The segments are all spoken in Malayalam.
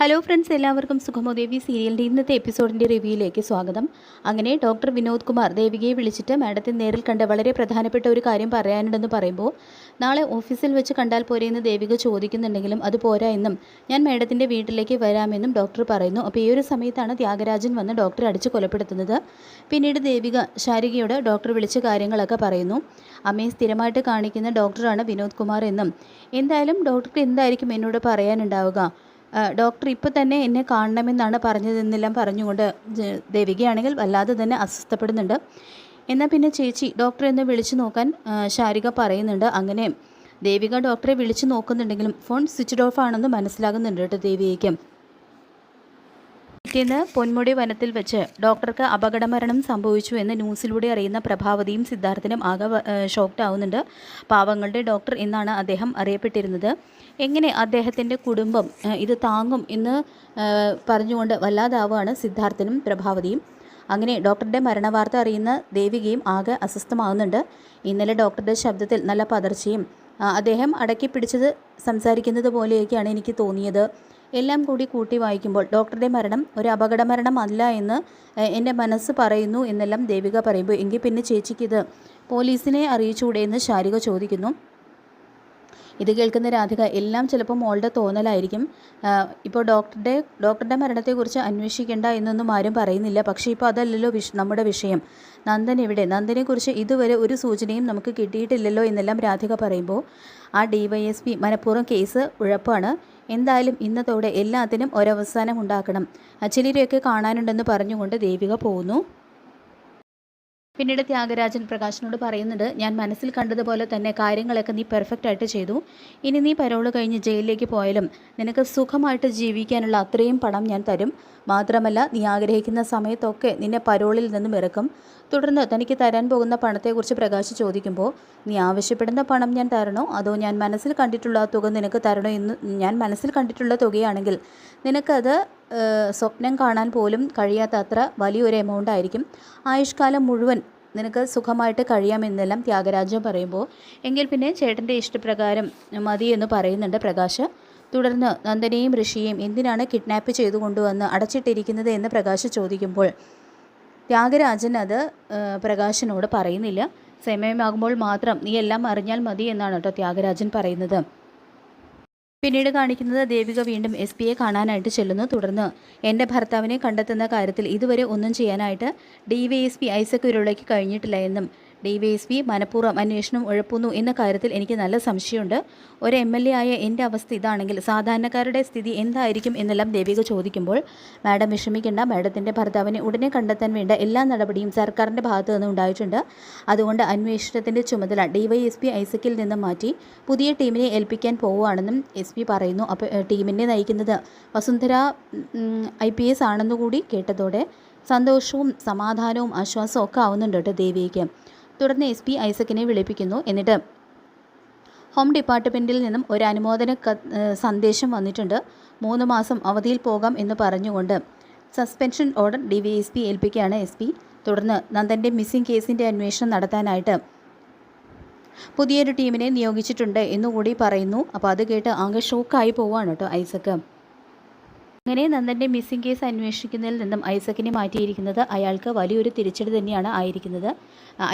ഹലോ ഫ്രണ്ട്സ്, എല്ലാവർക്കും സുഖമോ ദേവി സീരിയലിൻ്റെ ഇന്നത്തെ എപ്പിസോഡിൻ്റെ റിവ്യൂയിലേക്ക് സ്വാഗതം. അങ്ങനെ ഡോക്ടർ വിനോദ് കുമാർ ദേവികയെ വിളിച്ചിട്ട് മാഡത്തെ നേരിൽ കണ്ട് വളരെ പ്രധാനപ്പെട്ട ഒരു കാര്യം പറയാനുണ്ടെന്ന് പറയുമ്പോൾ നാളെ ഓഫീസിൽ വെച്ച് കണ്ടാൽ പോരെ എന്ന് ദേവിക ചോദിക്കുന്നുണ്ടെങ്കിലും അത് പോരാ എന്നും ഞാൻ മാഡത്തിൻ്റെ വീട്ടിലേക്ക് വരാമെന്നും ഡോക്ടർ പറയുന്നു. അപ്പോൾ ഈ ഒരു സമയത്താണ് ത്യാഗരാജൻ വന്ന് ഡോക്ടറെ അടിച്ച് കൊലപ്പെടുത്തുന്നത്. പിന്നീട് ദേവിക ശാരികയോട് ഡോക്ടർ വിളിച്ച കാര്യങ്ങളൊക്കെ പറയുന്നു. അമ്മയെ സ്ഥിരമായിട്ട് കാണിക്കുന്ന ഡോക്ടറാണ് വിനോദ് കുമാർ എന്നും എന്തായാലും ഡോക്ടർക്ക് എന്തായിരിക്കും എന്നോട് പറയാനുണ്ടാവുക, ഡോക്ടർ ഇപ്പോൾ തന്നെ എന്നെ കാണണമെന്നാണ് പറഞ്ഞതെന്നെല്ലാം പറഞ്ഞുകൊണ്ട് ദേവികയാണെങ്കിൽ വല്ലാതെ തന്നെ അസ്വസ്ഥപ്പെടുന്നുണ്ട്. എന്നാൽ പിന്നെ ചേച്ചി ഡോക്ടറെ ഒന്ന് വിളിച്ചു നോക്കാൻ ശാരിക പറയുന്നുണ്ട്. അങ്ങനെ ദേവിക ഡോക്ടറെ വിളിച്ചു നോക്കുന്നുണ്ടെങ്കിലും ഫോൺ സ്വിച്ച്ഡ് ഓഫ് ആണെന്ന് മനസ്സിലാകുന്നുണ്ട് കേട്ടോ ദേവികയ്ക്ക്. പിറ്റേന്ന് പൊന്മുടി വനത്തിൽ വെച്ച് ഡോക്ടർക്ക് അപകടമരണം സംഭവിച്ചു എന്ന് ന്യൂസിലൂടെ അറിയുന്ന പ്രഭാവതിയും സിദ്ധാർത്ഥനും ആകെ ഷോക്ക്ഡ് ആവുന്നുണ്ട്. പാവങ്ങളുടെ ഡോക്ടർ എന്നാണ് അദ്ദേഹം അറിയപ്പെട്ടിരുന്നത്. എങ്ങനെ അദ്ദേഹത്തിൻ്റെ കുടുംബം ഇത് താങ്ങും എന്ന് പറഞ്ഞുകൊണ്ട് വല്ലാതാവുകയാണ് സിദ്ധാർത്ഥനും പ്രഭാവതിയും. അങ്ങനെ ഡോക്ടറുടെ മരണവാർത്ത അറിയുന്ന ദേവികയും ആകെ അസ്വസ്ഥമാകുന്നുണ്ട്. ഇന്നലെ ഡോക്ടറുടെ ശബ്ദത്തിൽ നല്ല പതർച്ചയും അദ്ദേഹം അടക്കി പിടിച്ചത് സംസാരിക്കുന്നത് പോലെയൊക്കെയാണ് എനിക്ക് തോന്നിയത്. എല്ലാം കൂടി കൂട്ടി വായിക്കുമ്പോൾ ഡോക്ടറുടെ മരണം ഒരു അപകട മരണം അല്ല എന്ന് എൻ്റെ മനസ്സ് പറയുന്നു എന്നെല്ലാം ദേവിക പറയുമ്പോൾ എങ്കിൽ പിന്നെ ചേച്ചിക്കിത് പോലീസിനെ അറിയിച്ചുകൂടെ എന്ന് ശാരിക ചോദിക്കുന്നു. ഇത് കേൾക്കുന്ന രാധിക എല്ലാം ചിലപ്പോൾ മോളുടെ തോന്നലായിരിക്കും, ഇപ്പോൾ ഡോക്ടറുടെ മരണത്തെക്കുറിച്ച് അന്വേഷിക്കേണ്ട എന്നൊന്നും ആരും പറയുന്നില്ല, പക്ഷേ ഇപ്പോൾ അതല്ലല്ലോ നമ്മുടെ വിഷയം. നന്ദൻ എവിടെ? നന്ദനെക്കുറിച്ച് ഇതുവരെ ഒരു സൂചനയും നമുക്ക് കിട്ടിയിട്ടില്ലല്ലോ എന്നെല്ലാം രാധിക പറയുമ്പോൾ ആ DYSP മനഃപൂർവ്വം കേസ് ഉഴപ്പാണ്. എന്തായാലും ഇന്നത്തോടെ എല്ലാത്തിനും ഒരവസാനം ഉണ്ടാക്കണം, ചിലരെയൊക്കെ കാണാനുണ്ടെന്ന് പറഞ്ഞുകൊണ്ട് ദേവിക പോകുന്നു. പിന്നീട് ത്യാഗരാജൻ പ്രകാശിനോട് പറയുന്നുണ്ട്, ഞാൻ മനസ്സിൽ കണ്ടതുപോലെ തന്നെ കാര്യങ്ങളൊക്കെ നീ പെർഫെക്റ്റ് ആയിട്ട് ചെയ്തു. ഇനി നീ പരോള് കഴിഞ്ഞ് ജയിലിലേക്ക് പോയാലും നിനക്ക് സുഖമായിട്ട് ജീവിക്കാനുള്ള അത്രയും പണം ഞാൻ തരും. മാത്രമല്ല നീ ആഗ്രഹിക്കുന്ന സമയത്തൊക്കെ നിന്നെ പരോളിൽ നിന്നും ഇറക്കും. തുടർന്ന് തനിക്ക് തരാൻ പോകുന്ന പണത്തെക്കുറിച്ച് പ്രകാശ് ചോദിക്കുമ്പോൾ നീ ആവശ്യപ്പെടുന്ന പണം ഞാൻ തരണോ അതോ ഞാൻ മനസ്സിൽ കണ്ടിട്ടുള്ള ആ തുക നിനക്ക് തരണോ എന്ന്. ഞാൻ മനസ്സിൽ കണ്ടിട്ടുള്ള തുകയാണെങ്കിൽ നിനക്കത് സ്വപ്നം കാണാൻ പോലും കഴിയാത്ത അത്ര വലിയൊരു എമൗണ്ട് ആയിരിക്കും. ആയുഷ്കാലം മുഴുവൻ നിനക്ക് സുഖമായിട്ട് കഴിയാമെന്നെല്ലാം ത്യാഗരാജൻ പറയുമ്പോൾ എങ്കിൽ പിന്നെ ചേട്ടൻ്റെ ഇഷ്ടപ്രകാരം മതി എന്ന് പറയുന്നുണ്ട് പ്രകാശ്. തുടർന്ന് നന്ദനെയും ഋഷിയെയും എന്തിനാണ് കിഡ്നാപ്പ് ചെയ്തു കൊണ്ടുവന്ന് അടച്ചിട്ടിരിക്കുന്നത് എന്ന് പ്രകാശ് ചോദിക്കുമ്പോൾ ത്യാഗരാജൻ അത് പ്രകാശിനോട് പറയുന്നില്ല. സമയമാകുമ്പോൾ മാത്രം നീ എല്ലാം അറിഞ്ഞാൽ മതി എന്നാണ് കേട്ടോ ത്യാഗരാജൻ പറയുന്നത്. പിന്നീട് കാണിക്കുന്നത് ദേവിക വീണ്ടും SP കാണാനായിട്ട് ചെല്ലുന്നു. തുടർന്ന് എൻ്റെ ഭർത്താവിനെ കണ്ടെത്തുന്ന കാര്യത്തിൽ ഇതുവരെ ഒന്നും ചെയ്യാനായിട്ട് DYSP ഐസക് ഉരുളയ്ക്ക് കഴിഞ്ഞിട്ടില്ല എന്നും DYSP മനഃപൂർവ്വം അന്വേഷണം ഉഴപ്പുന്നു എന്ന കാര്യത്തിൽ എനിക്ക് നല്ല സംശയമുണ്ട്. ഒരു MLA ആയ എൻ്റെ അവസ്ഥ ഇതാണെങ്കിൽ സാധാരണക്കാരുടെ സ്ഥിതി എന്തായിരിക്കും എന്നെല്ലാം ദേവിക ചോദിക്കുമ്പോൾ മാഡം വിഷമിക്കേണ്ട, മാഡത്തിൻ്റെ ഭർത്താവിനെ ഉടനെ കണ്ടെത്താൻ വേണ്ട എല്ലാ നടപടിയും സർക്കാരിൻ്റെ ഭാഗത്തു നിന്ന് ഉണ്ടായിട്ടുണ്ട്. അതുകൊണ്ട് അന്വേഷണത്തിൻ്റെ ചുമതല DYSP ഐസക്കിൽ നിന്നും മാറ്റി പുതിയ ടീമിനെ ഏൽപ്പിക്കാൻ പോവുകയാണെന്നും SP പറയുന്നു. അപ്പോൾ ടീമിനെ നയിക്കുന്നത് വസുന്ധര IPS ആണെന്നുകൂടി കേട്ടതോടെ സന്തോഷവും സമാധാനവും ആശ്വാസവും ഒക്കെ ആവുന്നുണ്ട് കേട്ടോ ദേവിക്ക്. തുടർന്ന് SP ഐസക്കിനെ വിളിപ്പിക്കുന്നു. എന്നിട്ട് ഹോം ഡിപ്പാർട്ട്മെൻറ്റിൽ നിന്നും ഒരു അനുമോദന സന്ദേശം വന്നിട്ടുണ്ട്. 3 മാസം അവധിയിൽ പോകാം എന്ന് പറഞ്ഞുകൊണ്ട് സസ്പെൻഷൻ ഓർഡർ DYSP ഏൽപ്പിക്കുകയാണ് SP. തുടർന്ന് നന്ദൻ്റെ മിസ്സിംഗ് കേസിൻ്റെ അന്വേഷണം നടത്താനായിട്ട് പുതിയൊരു ടീമിനെ നിയോഗിച്ചിട്ടുണ്ട് എന്നുകൂടി പറയുന്നു. അപ്പോൾ അത് കേട്ട് ആകെ ഷോക്കായി പോവുകയാണ് കേട്ടോ ഐസക്ക്. അങ്ങനെ നന്ദൻ്റെ മിസ്സിംഗ് കേസ് അന്വേഷിക്കുന്നതിൽ നിന്നും ഐസക്കിനെ മാറ്റിയിരിക്കുന്നത് അയാൾക്ക് വലിയൊരു തിരിച്ചടി തന്നെയാണ് ആയിരിക്കുന്നത്.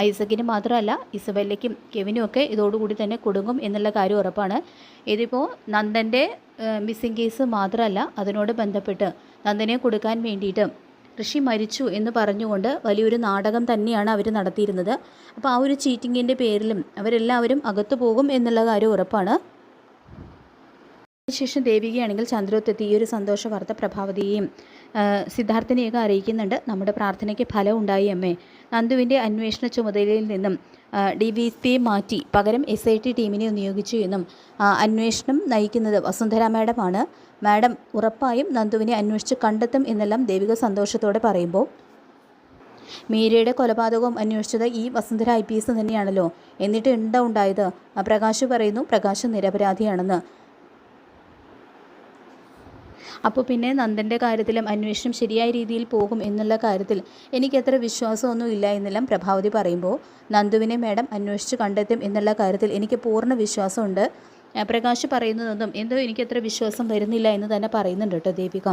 ഐസക്കിന് മാത്രമല്ല ഇസബെല്ലയ്ക്കും കെവിനും ഒക്കെ ഇതോടുകൂടി തന്നെ കുടുങ്ങും എന്നുള്ള കാര്യം ഉറപ്പാണ്. ഇതിപ്പോൾ നന്ദൻ്റെ മിസ്സിംഗ് കേസ് മാത്രമല്ല, അതിനോട് ബന്ധപ്പെട്ട് നന്ദനെ കൊടുക്കാൻ വേണ്ടിയിട്ട് ഋഷി മരിച്ചു എന്ന് പറഞ്ഞുകൊണ്ട് വലിയൊരു നാടകം തന്നെയാണ് അവർ നടത്തിയിരുന്നത്. അപ്പോൾ ആ ഒരു ചീറ്റിങ്ങിൻ്റെ പേരിലും അവരെല്ലാവരും അകത്തു പോകും എന്നുള്ള കാര്യം ഉറപ്പാണ്. ശേഷം ദേവികയാണെങ്കിൽ ചന്ദ്രോത്തെത്തി ഈ ഒരു സന്തോഷ വാർത്ത പ്രഭാവതിയെയും സിദ്ധാർത്ഥനെയൊക്കെ അറിയിക്കുന്നുണ്ട്. നമ്മുടെ പ്രാർത്ഥനയ്ക്ക് ഫലം ഉണ്ടായി അമ്മേ. നന്ദുവിൻ്റെ അന്വേഷണ ചുമതലയിൽ നിന്നും DYSPയെ മാറ്റി പകരം SIT ടീമിനെ നിയോഗിച്ചു എന്നും അന്വേഷണം നയിക്കുന്നത് വസുന്ധര മാഡമാണ്. മാഡം ഉറപ്പായും നന്ദുവിനെ അന്വേഷിച്ച് കണ്ടെത്തും എന്നെല്ലാം ദേവിക സന്തോഷത്തോടെ പറയുമ്പോൾ മീരയുടെ കൊലപാതകവും അന്വേഷിച്ചത് ഈ വസുന്ധര IPS തന്നെയാണല്ലോ, എന്നിട്ട് എന്താ ഉണ്ടായത്? പ്രകാശ് പറയുന്നു പ്രകാശ് നിരപരാധിയാണെന്ന്. അപ്പോൾ പിന്നെ നന്ദൻ്റെ കാര്യത്തിലും അന്വേഷണം ശരിയായ രീതിയിൽ പോകും എന്നുള്ള കാര്യത്തിൽ എനിക്കത്ര വിശ്വാസമൊന്നും ഇല്ല എന്നെല്ലാം പ്രഭാവതി പറയുമ്പോൾ നന്ദുവിനെ മാഡം അന്വേഷിച്ച് കണ്ടെത്തും എന്നുള്ള കാര്യത്തിൽ എനിക്ക് പൂർണ്ണ വിശ്വാസമുണ്ട്. പ്രകാശ് പറയുന്നതൊന്നും എന്തോ എനിക്കത്ര വിശ്വാസം വരുന്നില്ല എന്ന് തന്നെ പറയുന്നുണ്ട് കേട്ടോ ദേവിക.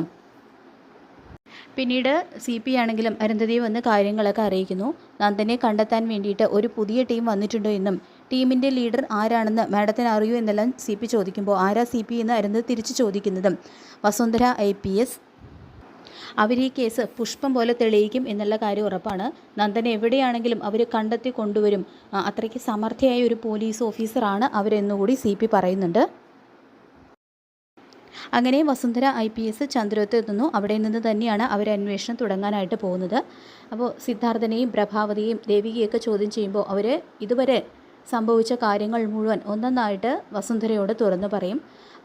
പിന്നീട് CP ആണെങ്കിലും അരുന്ധതിയെ വന്ന് കാര്യങ്ങളൊക്കെ അറിയിക്കുന്നു. നന്ദനെ കണ്ടെത്താൻ വേണ്ടിയിട്ട് ഒരു പുതിയ ടീം വന്നിട്ടുണ്ടോ എന്നും ടീമിൻ്റെ ലീഡർ ആരാണെന്ന് മാഡത്തിന് അറിയൂ എന്നെല്ലാം CP ചോദിക്കുമ്പോൾ ആരാ CP എന്ന് അരുന്ധതി തിരിച്ചു ചോദിക്കുന്നതും വസുന്ധര IPS അവർ ഈ കേസ് പുഷ്പം പോലെ തെളിയിക്കും എന്നുള്ള കാര്യം ഉറപ്പാണ്. നന്ദൻ എവിടെയാണെങ്കിലും അവർ കണ്ടെത്തി കൊണ്ടുവരും. അത്രയ്ക്ക് സമർത്ഥയായ ഒരു പോലീസ് ഓഫീസറാണ് അവരെന്നുകൂടി CP പറയുന്നുണ്ട്. അങ്ങനെ വസുന്ധര IPS ചന്ദ്രത്ത് എത്തുന്നു. അവിടെ നിന്ന് തന്നെയാണ് അവർ അന്വേഷണം തുടങ്ങാനായിട്ട് പോകുന്നത്. അപ്പോൾ സിദ്ധാർത്ഥനെയും പ്രഭാവതിയെയും ദേവികയൊക്കെ ചോദ്യം ചെയ്യുമ്പോൾ അവർ ഇതുവരെ സംഭവിച്ച കാര്യങ്ങൾ മുഴുവൻ ഒന്നൊന്നായിട്ട് വസുന്ധരയോട് തുറന്നു പറയും.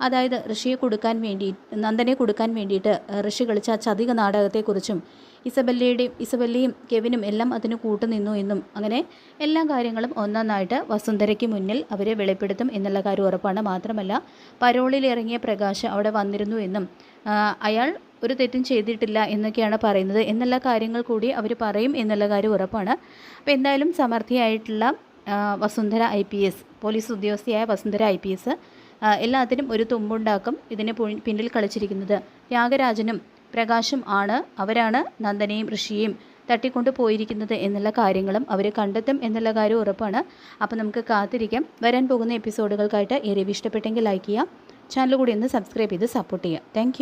അതായത് നന്ദനെ കൊടുക്കാൻ വേണ്ടിയിട്ട് ഋഷി കളിച്ച ചതിക നാടകത്തെക്കുറിച്ചും ഇസബല്ലയും കെവിനും എല്ലാം അതിന് കൂട്ടുനിന്നു എന്നും അങ്ങനെ എല്ലാ കാര്യങ്ങളും ഒന്നൊന്നായിട്ട് വസുന്ധരയ്ക്ക് മുന്നിൽ അവർ വെളിപ്പെടുത്തും എന്നുള്ള കാര്യം ഉറപ്പാണ്. മാത്രമല്ല പരോളിൽ ഇറങ്ങിയ പ്രകാശ് അവിടെ വന്നിരുന്നു എന്നും അയാൾ ഒരു തെറ്റും ചെയ്തിട്ടില്ല എന്നൊക്കെയാണ് പറയുന്നത് എന്നുള്ള കാര്യങ്ങൾ കൂടി അവർ പറയും എന്നുള്ള കാര്യം ഉറപ്പാണ്. അപ്പോൾ എന്തായാലും സമർത്ഥിയായിട്ടുള്ള വസുന്ധര IPS പോലീസ് ഉദ്യോഗസ്ഥയായ വസുന്ധര IPS എല്ലാത്തിനും ഒരു തുമ്പുണ്ടാക്കും. ഇതിന് പിന്നിൽ കളിച്ചിരിക്കുന്നത് ത്യാഗരാജനും പ്രകാശും ആണ്. അവരാണ് നന്ദനെയും ഋഷിയെയും തട്ടിക്കൊണ്ടു പോയിരിക്കുന്നത് എന്നുള്ള കാര്യങ്ങളും അവർ കണ്ടെത്തും എന്നുള്ള കാര്യം ഉറപ്പാണ്. അപ്പോൾ നമുക്ക് കാത്തിരിക്കാം. വരാൻ പോകുന്ന എപ്പിസോഡുകൾക്കായിട്ട് ഈ റിവ്യൂ ഇഷ്ടപ്പെട്ടെങ്കിൽ ലൈക്ക് ചെയ്യുക, ചാനൽ കൂടി ഒന്ന് സബ്സ്ക്രൈബ് ചെയ്ത് സപ്പോർട്ട് ചെയ്യുക. താങ്ക്